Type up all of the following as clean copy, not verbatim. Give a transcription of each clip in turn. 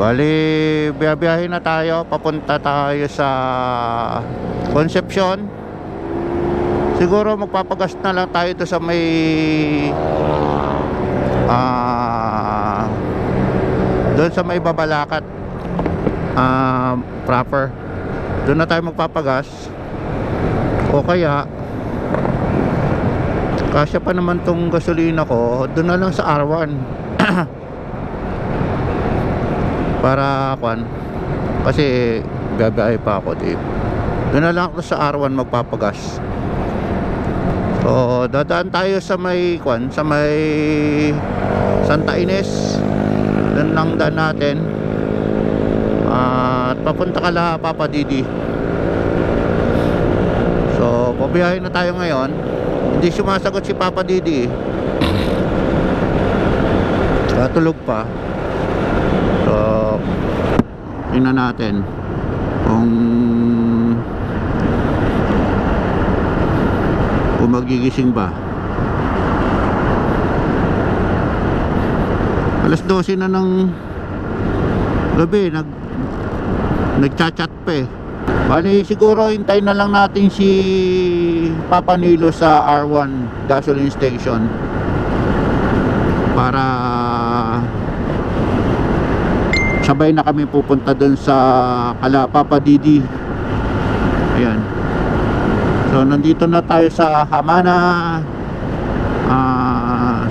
Bali, biyabiyahin na tayo. Papunta tayo sa Concepcion. Siguro magpapagas na lang tayo to sa may doon sa may Babalacat proper. Doon na tayo magpapagas. O kaya kasya pa naman tong gasolina ko, doon na lang sa R1. Para kasi gagay pa ako dito. Doon na lang ako sa R1 magpapagas. So dadaan tayo sa may sa may Santa Ines. Doon lang daan natin. At papunta ka la Papa Didi. So pabiyahin na tayo ngayon. Hindi sumasagot si Papa Didi. Katulog pa. So tingnan natin kung magigising ba. Alas 12 na ng gabi, nagchat-chat pa eh. Bali siguro hintayin na lang natin si Papa Nilo sa R1 gasoline station para sabay na kami pupunta dun sa kala Papa Didi. Ayan. So nandito na tayo sa Hamana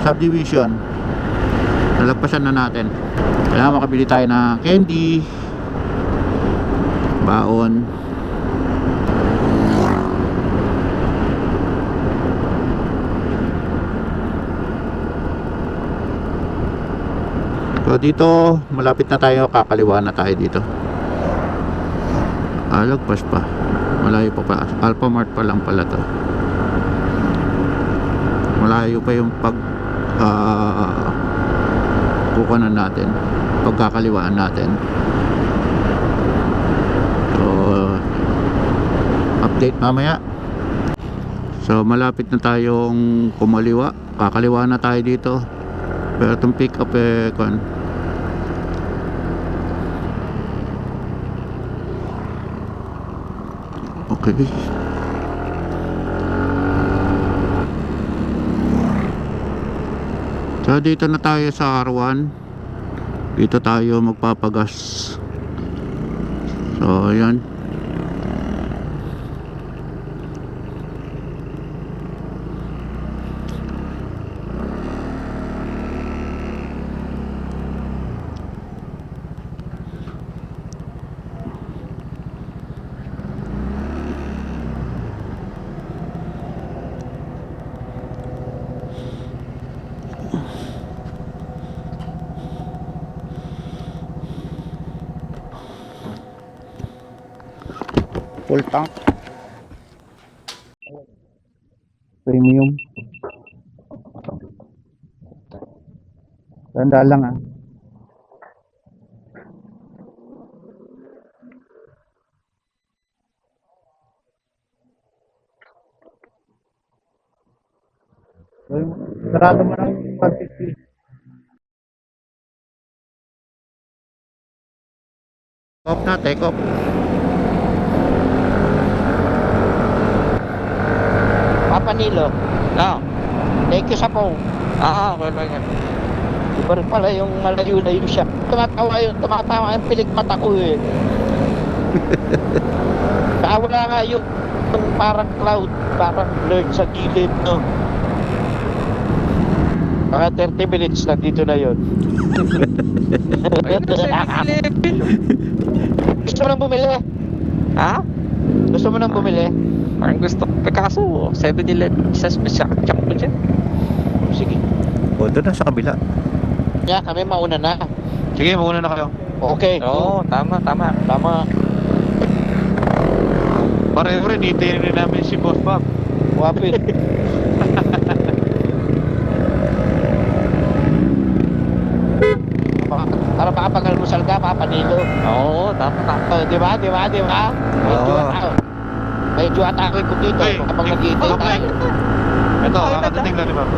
subdivision. Nalagpasan na natin. Kailangan makabili tayo ng candy, baon. So dito malapit na tayo, kakaliwa na tayo dito. Lagpas pa, malayo pa pa. Alphamart pa lang pala to. Malayo pa yung kukunan natin, pagkakaliwaan natin. So update mamaya. So malapit na tayong kumaliwa, kakaliwa na tayo dito. Pero itong pick up okay. So dito na tayo sa R1. Dito tayo magpapagas. So ayan. Full tank premium. Ganda lang sarado mo ng 150. Off na, take off. Papa Nilo. No. Thank you sa phone. Okay lang yan. Iba rin pala yung malayo-layo siya. Tumatawa yung pilig mata ko eh. Wala nga yung parang cloud, parang blurred sa gilid, no? Mga 30 minutes na dito na yun. Gusto mo nang bumili? Ha? Gusto mo nang bumili? Parang gusto ko. Kaso, 7-Eleven, isa special check mo dyan. Sige. O doon na sa kabila. Yeah, kami mauna na. Sige, mauna na kayo. Okay. Oo, tama. Tama. Pareho rin, itirin rin namin si Boss Bob. Wapit. Para makapag-almusal ka, Papa Nilo. Oo, tama. Di ba? Medyo atake ko dito kapag nag-iintay tayo. Ito, kakadating lang ni Bob.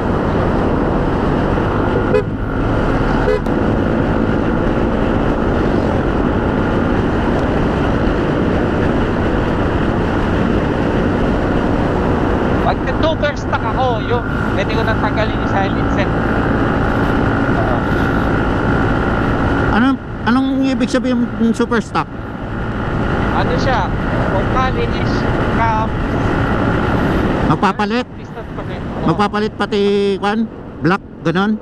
ibig sabihin ng super stock? Ano siya? Kung malinis, Magpapalit? piston pa rin. Magpapalit pati kwan? Black? Ganon?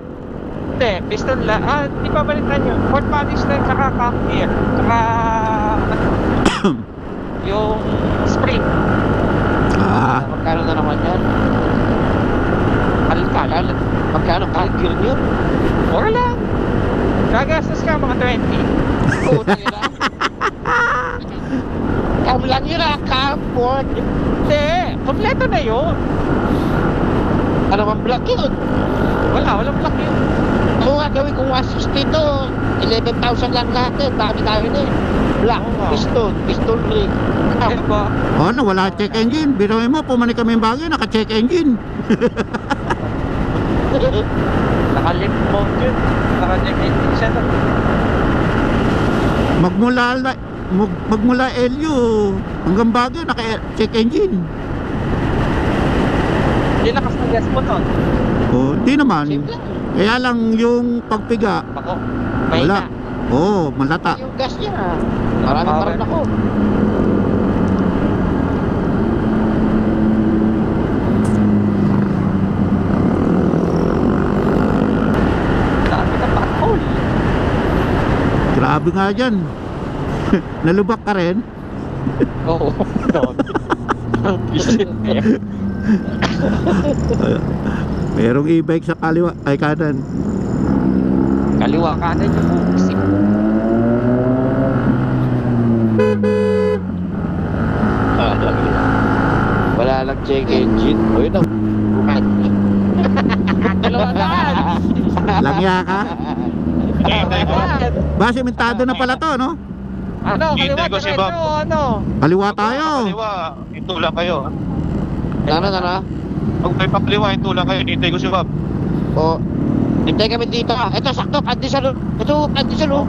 Hindi, piston lang. Di pa balitan yun. Port polish lang, saka cam gear. Saka, yung spring. Magkano na naman yan? Kalkal. Magkano kalkil yun? Or lang. Gagastos ka mga 20. Puta nila. Cam lang yun cam, port. Hindi, kompleto na yun. Ano man black yun? Walang block yun. Oo nga, gawin kong 160 to. 11,000 lang lahat eh. Dami-dami na eh. Black, Oo. piston ring. Diba? Oh, no, wala check engine. Biruin mo, pumanik kami yung bagay, naka-check engine. Naka-lip mode yun. Naka-check engine siya na. Magmula LU hanggang bagay, naka-check engine. Hindi lakas ng gas mo nun. Oh, di naman. Same lang. Kaya lang yung pagpiga, Ako, wala. mahina. Oh, malata. Yung gas niya. Marami pa rin ako. Dami na pothole. Grabe nga dyan. Nalubak ka rin. Oo. Bisit eh. Merong e-bike sa kaliwa, ay kanan. Kaliwa kanan yung bubusik. Wala lang check engine. O yun ang Dalawang Langya ka. daan. Ba, sementado na pala to, no? Ano? Kaliwa Hintay ko si Bob. diretso, ano? Kaliwa tayo. Kaliwa, ito lang kayo. Nana. Pag may pakaliwa, ito lang kayo. Hintay ko si Bob. O, hintay kami dito ha. Ito, sakto, pandesal. Ito, pandesal. Oh.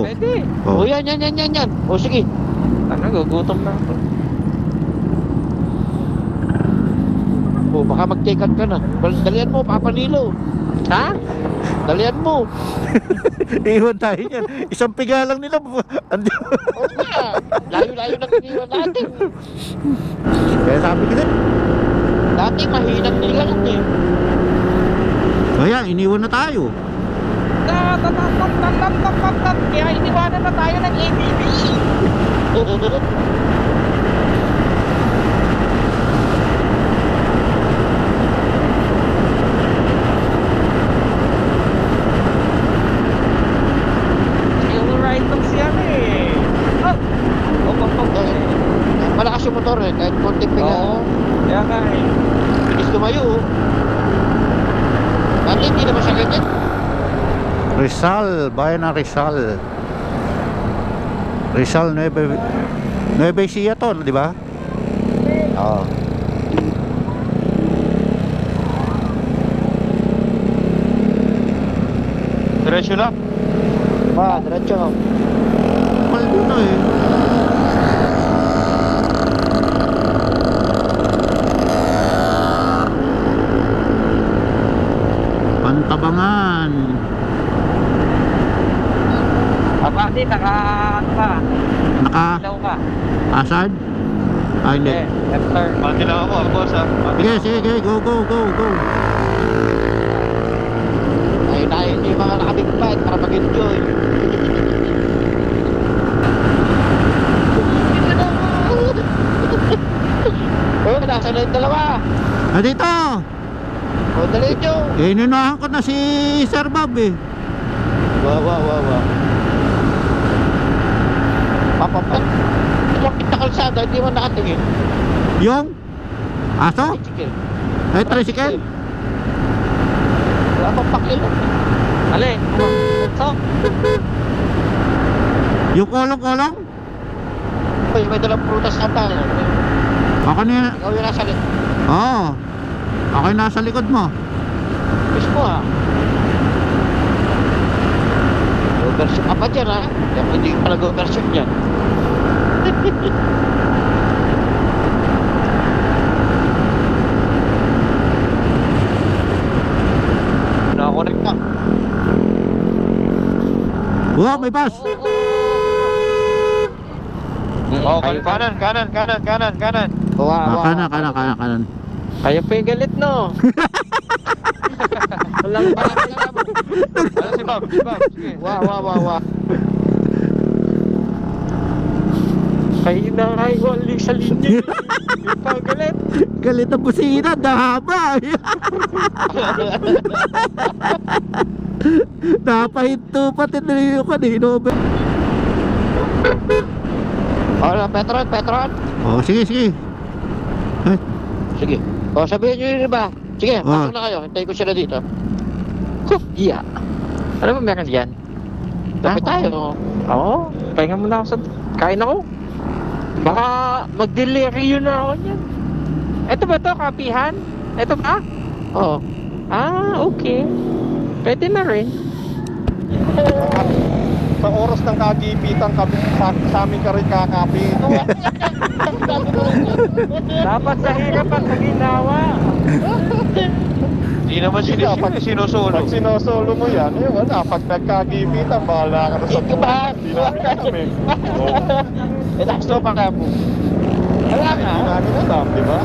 Pwede. Oh. O, yan. O, sige. Ano, gugutom na ako. O, baka mag-take out ka na. Dalian mo, Papanilo. Ha? Dalian mo. Iwan tayo yan. Isang piga lang nila. O nga, layo-layo lang iniwan natin. Kaya sabi ko din. Dati mahinang nila lang eh. Kaya, iniwan na tayo. Kaya iniwanan na tayo ng ABB. Yung right lang siya eh. Malakas yung motor eh, kahit konting Oo. piga. Kaya nga eh. Bilis lumayo. Dati hindi naman siya ganyan. Rizal, bayan ng Rizal. Rizal, Nueva Ecija to, di ba? Oo. Diretso lang. Diretso. Mal dito eh. Pantabangan. Abadi, ano ka? Naka Ilaw ka. asad? Ah, hindi. Left turn. Mati lang ako, boss ha. Sige, go. Ayun na yun yung mga nakabig bike para mag-enjoy. Oh, nasa na yung dalawa. Ah, dito! O, dali nyo. Inunahan ko na si Sir Bob eh. Wow. Papapak. Bakit na kalsada, hindi mo nakatingin. Yung? Aso? Tricycle. Ay, tricycle? Wala pang pakil. Ali, so, Yung kolong-kolong? Uy, may dalang prutas ata. Ako na. Ikaw yung nasa likod. Oo. Ako yung nasa likod mo. Mismo ha. Overshoot ka pa dyan ha. Hindi ka pala overshoot dyan. nakakonect ka. Wow, may bus. Oo. Oh, kanan. Kanan. Kayo pa yung galit, no? Walang pakialam. Ano si Bob? Sige. Wa. Kayo na kayo wali sa linya. Yung pa galit. Galit na busina, dahaba. Napahinto pati niliyo kanino. Oh, Petron. Oh, sige. Ay, Sige. O, sabihin nyo yun ba? Sige, Ah. pasok na kayo. Hintayin ko sila dito. Iya. Ano ba meron dyan? Dapat tayo. Oo. Pahinga muna ako sa... Kain ako. Baka mag-delirium na ako niyan. Ito ba to? Kapihan? Ito ba? Oo. Okay. Pwede na rin. Sa oras ng kagipitan kami sa amin ka rin kakapi. Dapat sa hirap at sa ginawa. Hindi naman sinusolo. Pag sinosolo mo yan, wala. Pag nagkagipitan, bahala ka na sa Ito ba? Hindi namin kami. Gusto pa ka mo. Wala Hindi nga. namin alam, di ba?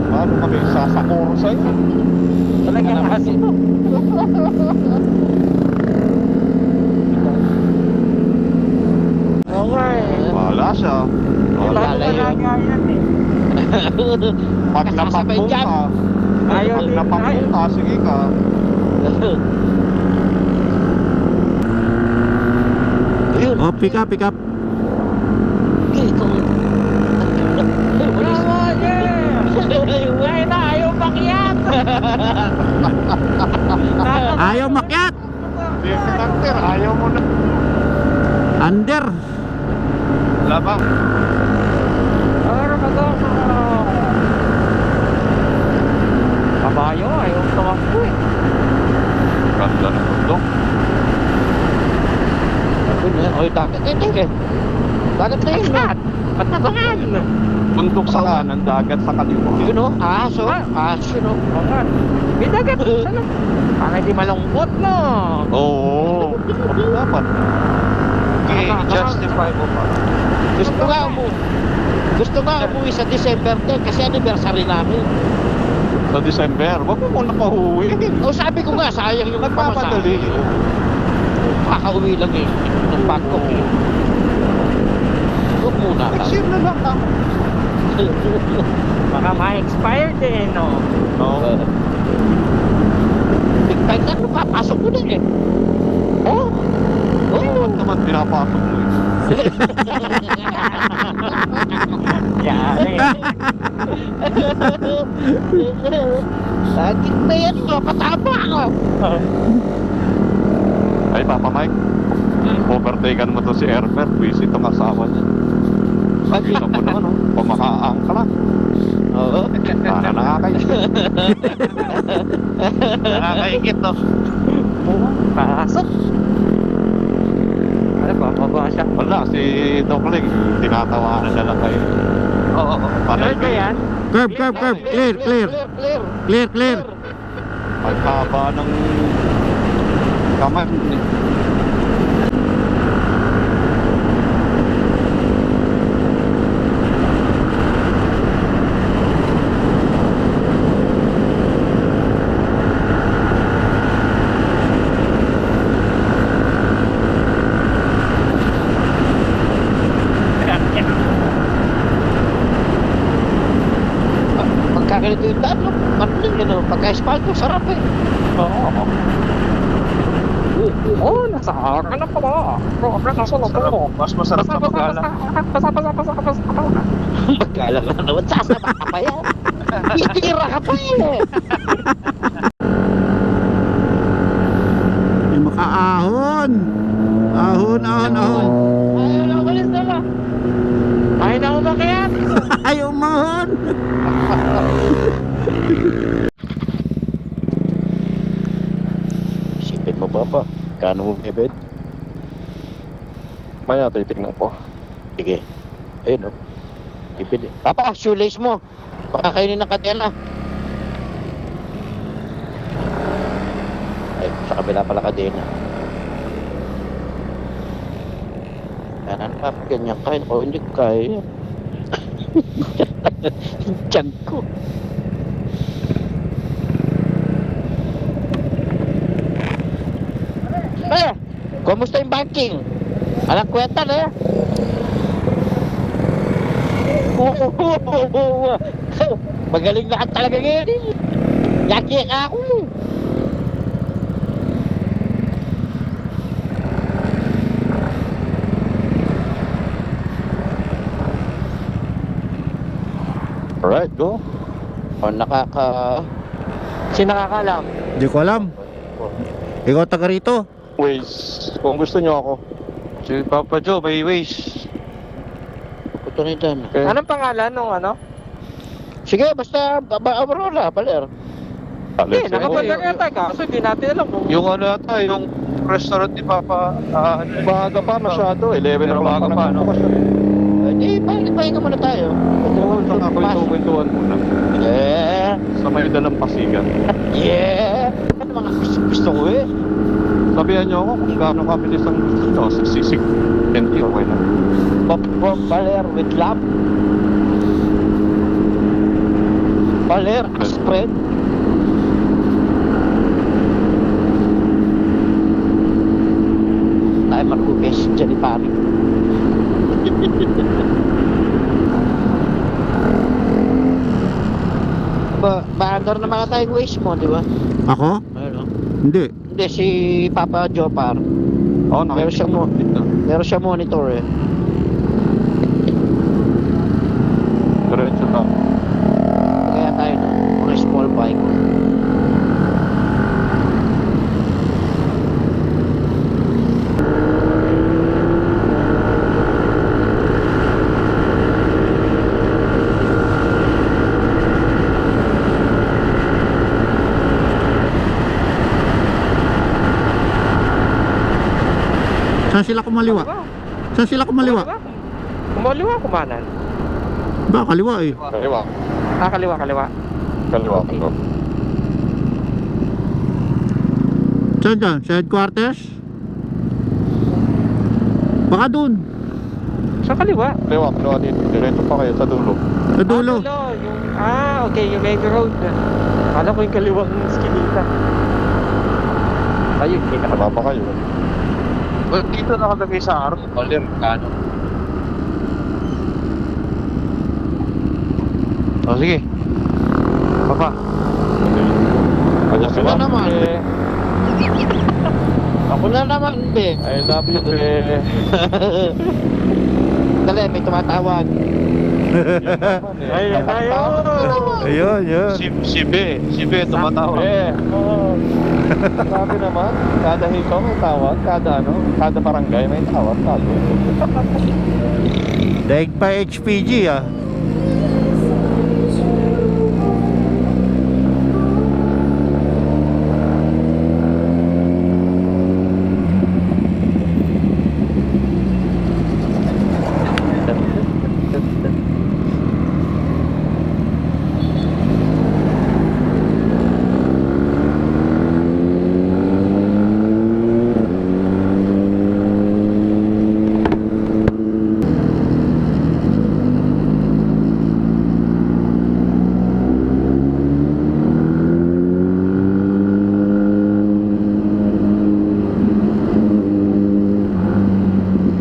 Paano kami sasakuro sa'yo? Talaga na kasi. Okay. Wala siya. Wala yun. Pag Nakasabay napakbong dyan. ka, Ayaw pag din. napakbong ka, sige ka. Ayun. oh, pick up. Ayaw makiyak. Ayaw makyat. Hindi, pinantir, ayaw mo na. Under. Wala ba? Kabayo, ayaw tumakbo eh. Ganda ng bundok. Oy, dagat na yun eh. Dagat na yun. Patabangan. Bundok sa kanan, dagat sa kaliwa. Yun o, aso. Aso no. May dagat. Sana. Para di malungkot no. Oo. Dapat. Okay, justify mo pa. Gusto nga umuwi sa December 10 kasi anniversary namin. Sa December, wag mo muna pauwi. O sabi ko nga, sayang yung Nagpapadali. Kakauwi lang eh. Ng Bangkok eh. Huwag muna ka. Next year na lang ako. Baka ma-expire din, no? Oo. Big time na, papasok ko din eh. Oh! Ba't naman pinapasok mo eh? Yari. Lagi na yan, patama ako. Ay, Papa Mike. Overtaken mo to si Herbert. Busy itong asawa niya. Sabi mo naman, no? Pamakaang ka lang. Oo. Sana nakakaisip. Nakakaingit, no? Pasok. Ano ba? Mababa siya. Wala, si Doc Ling. Tinatawanan na lang kayo. Oo. Panay Ano ba yan? Curve. Clear. Ang haba ng kamay. Pagkakalito yung daan, no? Ano yun, no? Pagka-espalto, sarap eh. Oo, nasa akin na pala. Nasa loob. Mas masarap sa pag-ala. Magkala ka naman, sasama ka pa yan. Itira ka pa eh. May makaahon. Ahon. Ayaw na umalis na lang. Ayaw na umakyat. Ayaw mahon. Isipin mo ba pa? Kano mo bebed? Maya titignan ko. Sige. Ayun, no? Ipid. Papa, shoelace mo. Baka kainin ng kadena. Ay, sa kabila pala kadena. Kanan. Ganyan kain ko, hindi ko kaya. Tiyan ko. Kumusta yung banking? Alang kwenta na. Magaling na ka talaga ngayon eh. Yaki ka ako. Alright, go. O Sino nakakalam? Hindi ko alam. Ikaw taga rito. Waze, kung gusto nyo ako. Si Papa Joe, may ways. Puto na dyan. Okay. Anong pangalan nung ano? Sige, basta Aurora, Paler. Hindi, Let's nakapalag yata ka. Kasi di natin alam kung... Yung ano yata, yung restaurant ni Papa, Maaga pa masyado, 11 Pero na maaga pa, no? Hindi, pahinga muna tayo. Nakakwentuhan muna. Yeah. Sa may dalang pasigan. Yeah. Ano mga gusto ko eh. Sabihan nyo ako kung gaano kabilis ang gusto nyo. Sisig. Hindi, okay na. Paler with love. Paler, spread. Tayo markupes dyan ni pari. Ba-andar na mga tayong waste mo, di ba? Ako? Ano? Hindi. Hindi, si Papa Jopar. Oo, Meron siya mo. Meron siya monitor eh. Diretso na. Kaya tayo no, mga small bike. Saan sila kumaliwa? Saan sila kumaliwa? Kumaliwa, kumanan. Ba, kaliwa eh. Kaliwa. Kaliwa. Kaliwa. Okay. Saan dyan? Sa headquarters? Baka dun. Sa kaliwa. Kaliwa dito. Diretso pa kayo sa dulo. Sa dulo. Okay, yung main road. Akala ko yung kaliwang skinita. Ayun, hindi ka Wala pa kayo. Well, dito nakalagay sa araw, Paler, kano. O, sige. Papa. Kanya sila. Ako na naman. Eh, Ako na naman, be. I love you, be. Dali, may tumatawag. Ayun. Ayun, yun. Si B, tumatawa. Eh, sabi naman, kada hikaw may tawag, kada barangay may tawag, talo. Daig pa HPG ah.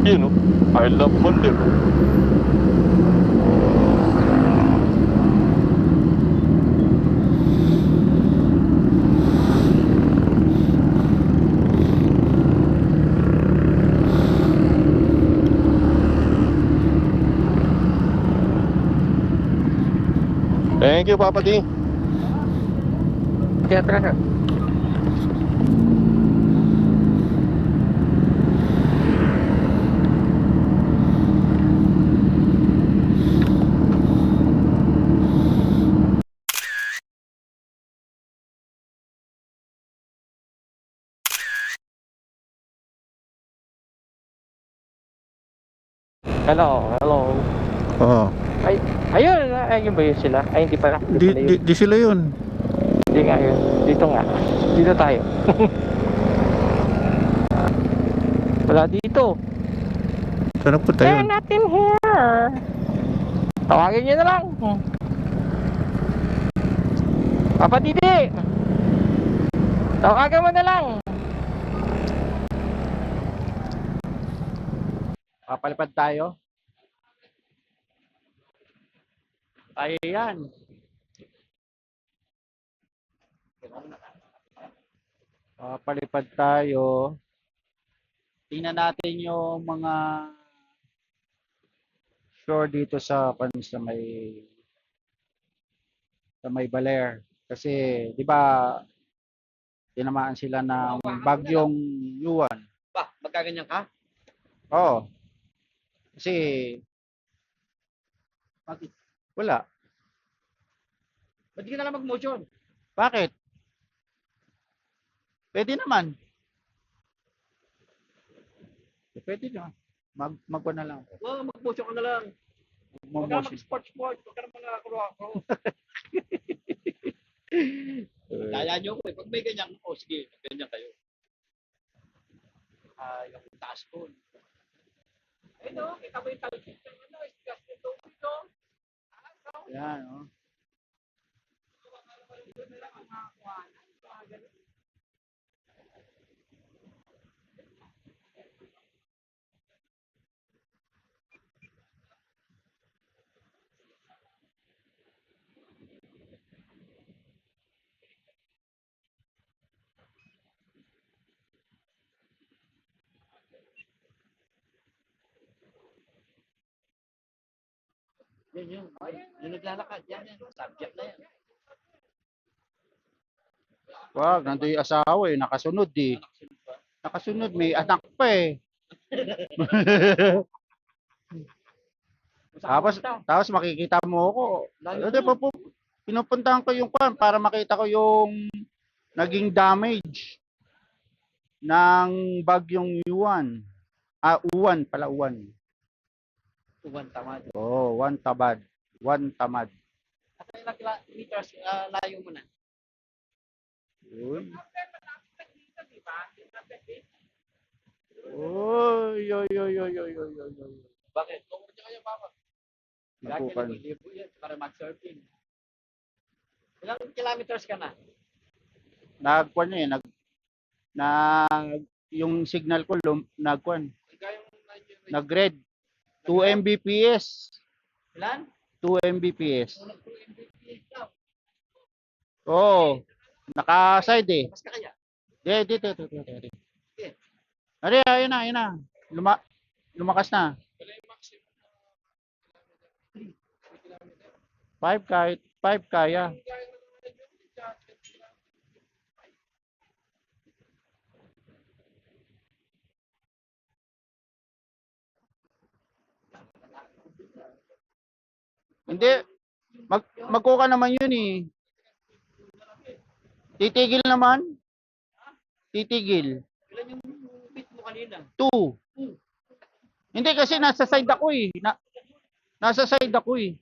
You know, I love Monday. Thank you, Papa D. Kaya tara. Hello. Oo. Ay, ayun ba yun sila? Ay, hindi pala. Hindi pala yun. Di sila yun. Hindi nga yun. Dito nga. Dito tayo. Wala dito. Saan nagpunta They're yun? not in here. Tawagin niyo na lang. Papa Didi. Tawagan mo na lang. Papalipad tayo. Tayo yan. Papalipad tayo. Tingnan natin yung mga shore dito sa sa may Baler. Kasi 'di ba tinamaan sila ng bagyong Yuan. Ba, magkaganyan ka? Oo. Kasi Bakit? wala. Ba't di ka na lang mag-motion? Bakit? Pwede naman. Pwede naman. Magwa na lang. Wow, mag-motion ka na lang. Huwag ka na Mag-motion. mag-sport-sport. Huwag ka na mga ako. Daya nyo ko eh. Pag may ganyan, sige, ganyan kayo. Yung taas ko. Eh no, kita mo yung talsik ng isgas ng tubig to. Yan, oh. Yan yun. Yung naglalakad, yan. Subject na yan. Wag, nandun yung asawa eh. Nakasunod eh. Nakasunod, may anak pa eh. Tapos makikita mo ako. Hindi pa po, pinupuntahan ko yung kwan para makita ko yung naging damage ng bagyong Yuan. Uwan pala, Uwan. Tuwan tamad. Oh, One Tamad. One Tamad. At ilang meters layo mo na. Uy. Oy, oy, oy, oy, oy, oy, oy, oy. Bakit? Kung hindi kayo mama. Lagi Nabukan. na libo yan para mag-surfing. Ilang kilometers ka na? Nagkwan eh, yung signal ko nagkwan. Nag-red. 2 Mbps. Ilan? 2 Mbps. Unang 2 Mbps daw. Oh, naka-side eh. Mas ka kaya? Dito. Ari, ayun na. Lumakas na. 5 kaya. Hindi. Magkuka naman yun eh. Titigil naman. Titigil. Ilan yung bit mo kanina? 2. Hindi kasi nasa side ako eh. Nasa side ako eh.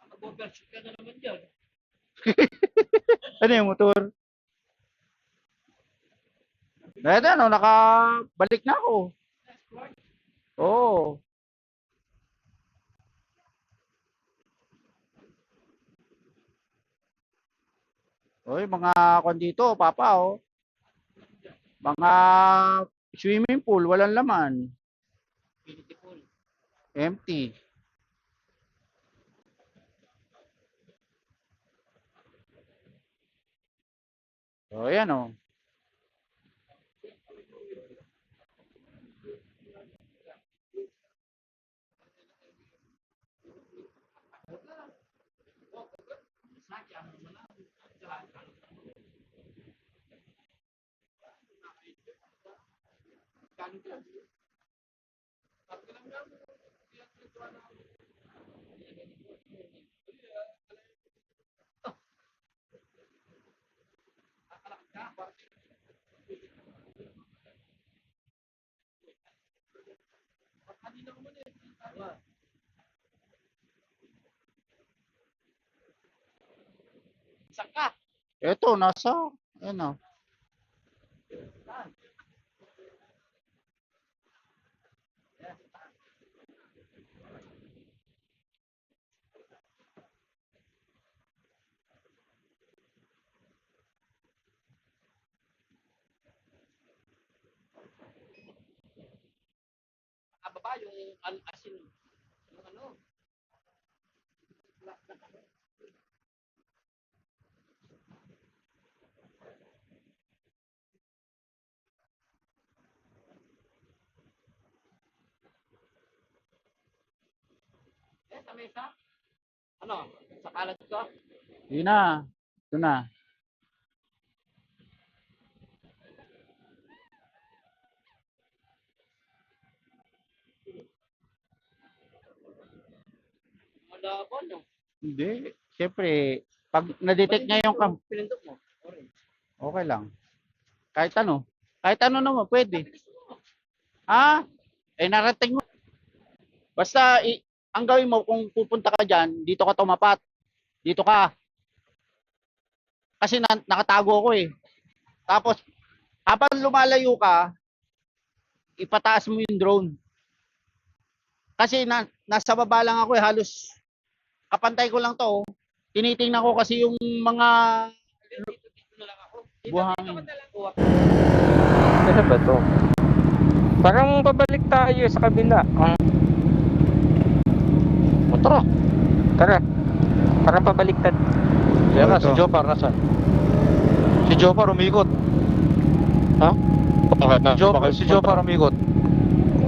Mag-overshoot ka na naman dyan. Ano yung motor? Dahil ano, nakabalik na ako. Oo. Oy, mga kon dito, papa oh. Mga swimming pool, walang laman. Beautiful. Empty. Oh, yan oh. Isa ka. Eto, nasa, ano. yung asin. Yung ano. Sa mesa? Ano? Sa kalat ko? Yun na. Ito na. Malabon, no? Hindi. Siyempre, pag na-detect niya yung cam, Pinindot mo. Orange. okay lang. Kahit ano. Kahit ano naman, pwede. Ah, narating mo. Basta, ang gawin mo, kung pupunta ka dyan, dito ka tumapat. Dito ka. Kasi nakatago ako eh. Tapos, habang lumalayo ka, ipataas mo yung drone. Kasi nasa baba lang ako eh, halos kapantay ko lang to. Oh. Tinitingnan ko kasi yung mga buhangin. Ano ba to? Parang pabalik tayo sa kabila. Motor. Tara. Parang pabaliktad. Yan na, Ito. si Jopar nasaan? Si Jopar umikot. Ha? Bakit na? Si Jopar umikot.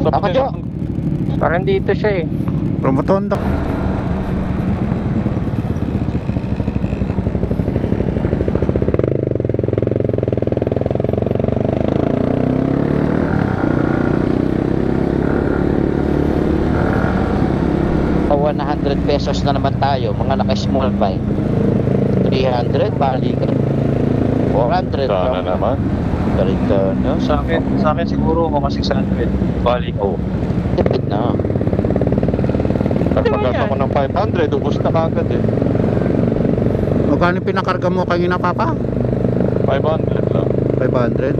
Sa Ako, Jo. Parang dito siya eh. Promotondo. Pa 100 pesos na naman tayo, mga naka-small bike. 300, balikan. 400 Sana lang. naman. Ganito, no? Sa akin siguro mga 600. Balik. Oh, tipid na. Pagpagas ako ng 500, ubos na kagad eh. Magkano pinakarga mo kanina, Papa? 500 lang. 500?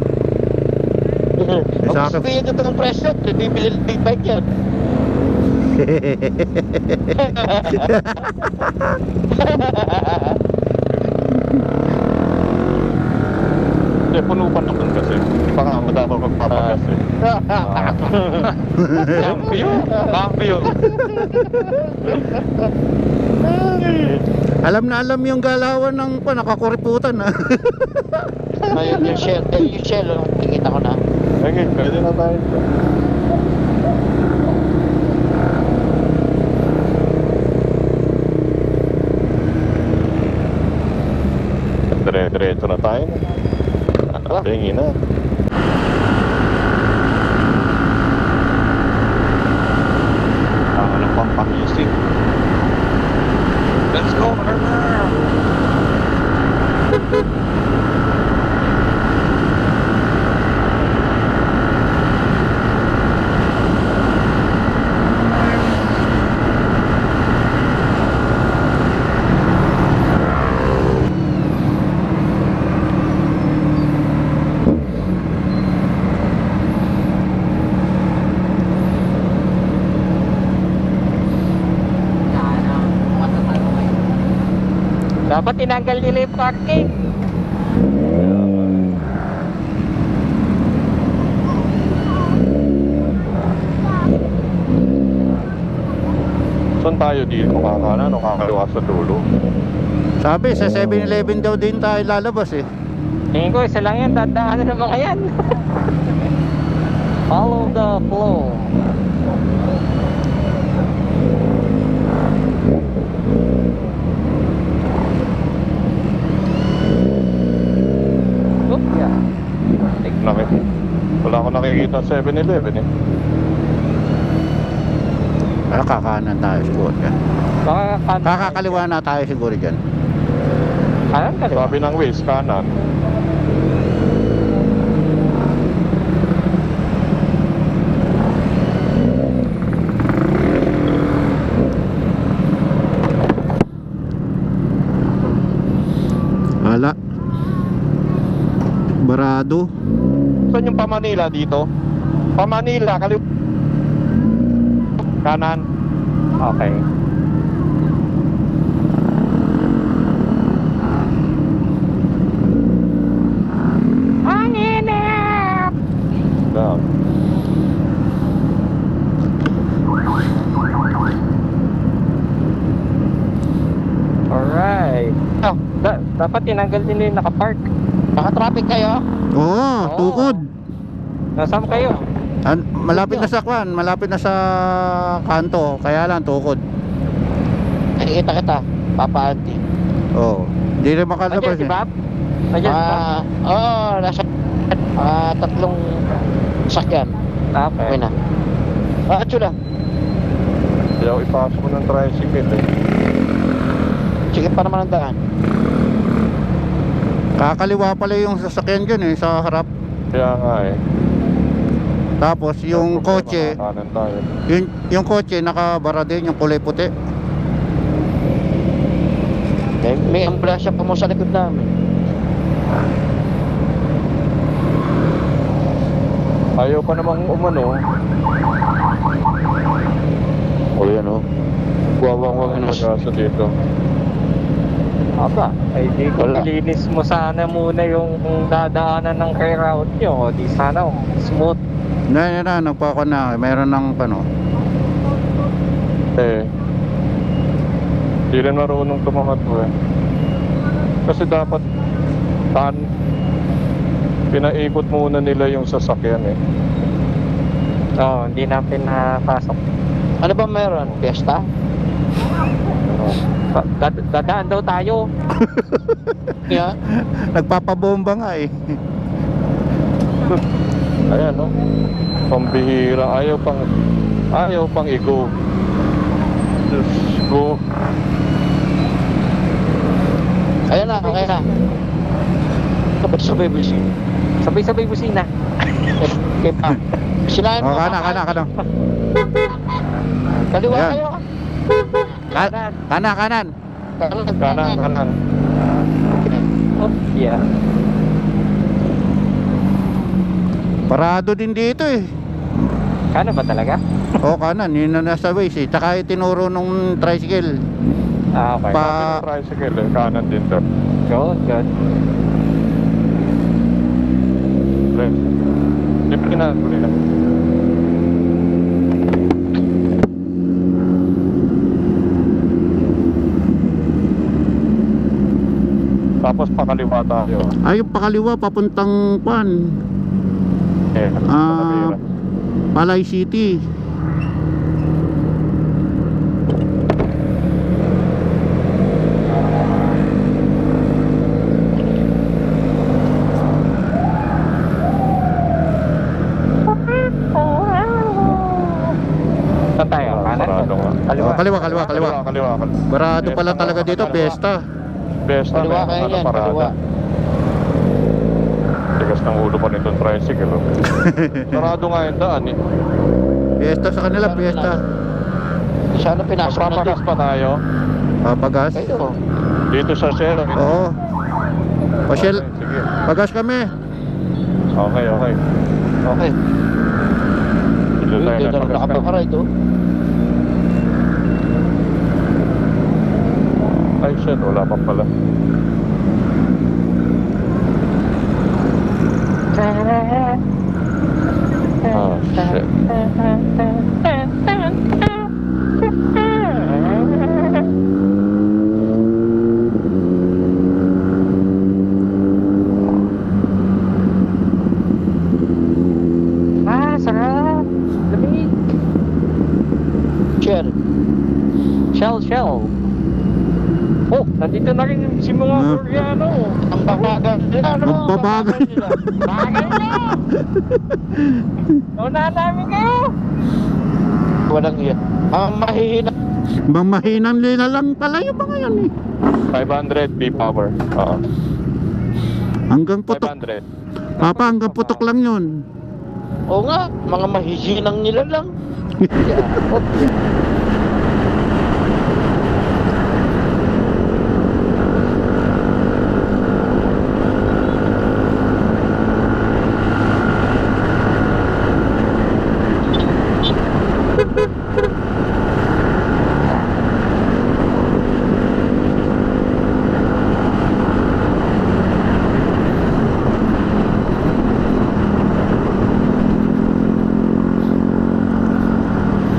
Pag Sa akin- gusto ito ng presyo, bibili ng big bike yan. Hindi, puno pa naman kasi. Baka madama magpapagas eh. Cambio! Cambio! Alam na alam yung galawan ng nakakuriputan ha. Ngayon yung shell, oh, nakikita ko na. Okay, pwede na tayo. Diretso na tayo. Tingin na. Ano pang pagising? Let's go, Armor! Dapat tinanggal nila yung parking. Saan tayo dito? Kakana, no? Kakaliwa sa dulo. Sabi, sa 7-Eleven daw din tayo lalabas eh. Tingin ko, isa lang yan. Dadaanan ng mga yan. Follow the flow. Oop, yeah. Wala ko nakikita sa 7-Eleven eh. Pero kakanan tayo siguro dyan. Baka Kakakaliwa na tayo siguro dyan. kanan ka, di ba? Sabi ng Waze, kanan. Ala. Barado. Saan yung pa-Manila dito? Pa-Manila, kanan. Okay. Down. Dapat tinanggal nila yung nakapark. Naka-traffic kayo? Oo, tukod. Nasaan kayo? Malapit na sa kwan, malapit na sa kanto, kaya lang tukod. Nakikita kita, Papa Andy. Oo. Hindi rin Nandiyan makalabas si eh. Bob? Nandiyan si Bob? Oo, nasa 3 sakyan. Okay Okay. na. Chula. Hindi ako ipasok ko ng tricycle eh. Sige pa naman ang daan. Kakaliwa pala yung sasakyan dyan eh, sa harap. Kaya nga eh. Tapos yung Problema, kotse, kakanan tayo. yung kotse nakabara din, yung kulay puti. May ambulansya pa mo sa likod namin. Ayaw pa namang umano. O yan o. Buwawang Ang pag-asa dito. Aba, ay di ko Wala. ilinis mo sana muna yung dadaanan ng kay route nyo. Di sana smooth. Na, nagpako na, mayroon ng ano. Eh. Hindi rin marunong tumakat mo eh. Kasi dapat pinaikot muna nila yung sasakyan eh. Oo, hindi natin napasok. Ano ba meron? Fiesta? Dadaan daw tayo. Yeah. Nagpapabomba nga eh. Ayan no. Pambihira. Ayaw pang i-go. Just go. Ayan na, okay na. Sabay-sabay busing. Sabay-sabay busina. Okay pa. Sinahin mo. Kana. Kaliwa Ayan. kayo. Kanan. Kanan. Oh, yeah. Parado din dito eh. Kano ba talaga? O kanan, yun na nasa ways eh. Tsaka itinuro nung tricycle. Ah, okay. Pa- Tricycle eh. Kanan din to. Good. Left. Libre na. Tapos pakaliwa tayo. Ay, yung pakaliwa, papuntang kwan. Eh, Panamera. Palay City. Saan tayo? Kanan? Parado nga. Kaliwa. Kaliwa. Kaliwa. Barado pala talaga dito, piyesta. Best na Kaliwa meron kayo na yan, parada. kaliwa. Tigas ng ulo pa nitong tricycle. Oh. Sarado nga yung daan eh. Piyesta sa kanila, piyesta. Sana pinasok na Papagas pa tayo. Papagas. Kayo. Dito sa Shell. Oo. Pasyel, Sige. pagas kami. Okay. Okay. Dito tayo Dito na nagpagas ka. nakapakaray ito. Ay shit, wala pa pala. Oh shit. Sarap. Lamig. Shell. Oh, nandito na rin si mga Ah. Koreano. Ang babagal nila, ano? Magbabagal. nila. Bagay na! Naunahan namin kayo! Walang iya. Ang mahihina. Mamahinang nila lang pala yung mga yan eh. 500 P-Power. Oo. Hanggang putok. 500. Papa, hanggang putok lang yun. Oo nga, mga mahihinang nila lang.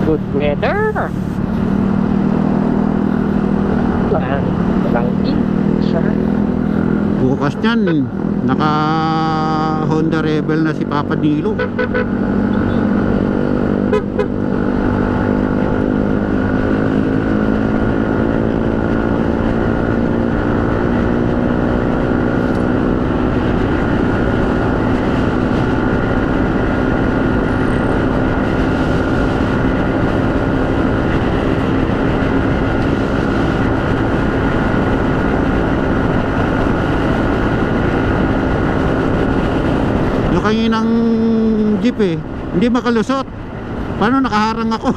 Good weather! Walang inch. Bukas niyan, naka Honda Rebel na si Papa Nilo. Yung kaninang jeep hindi makalusot. Paano nakaharang ako?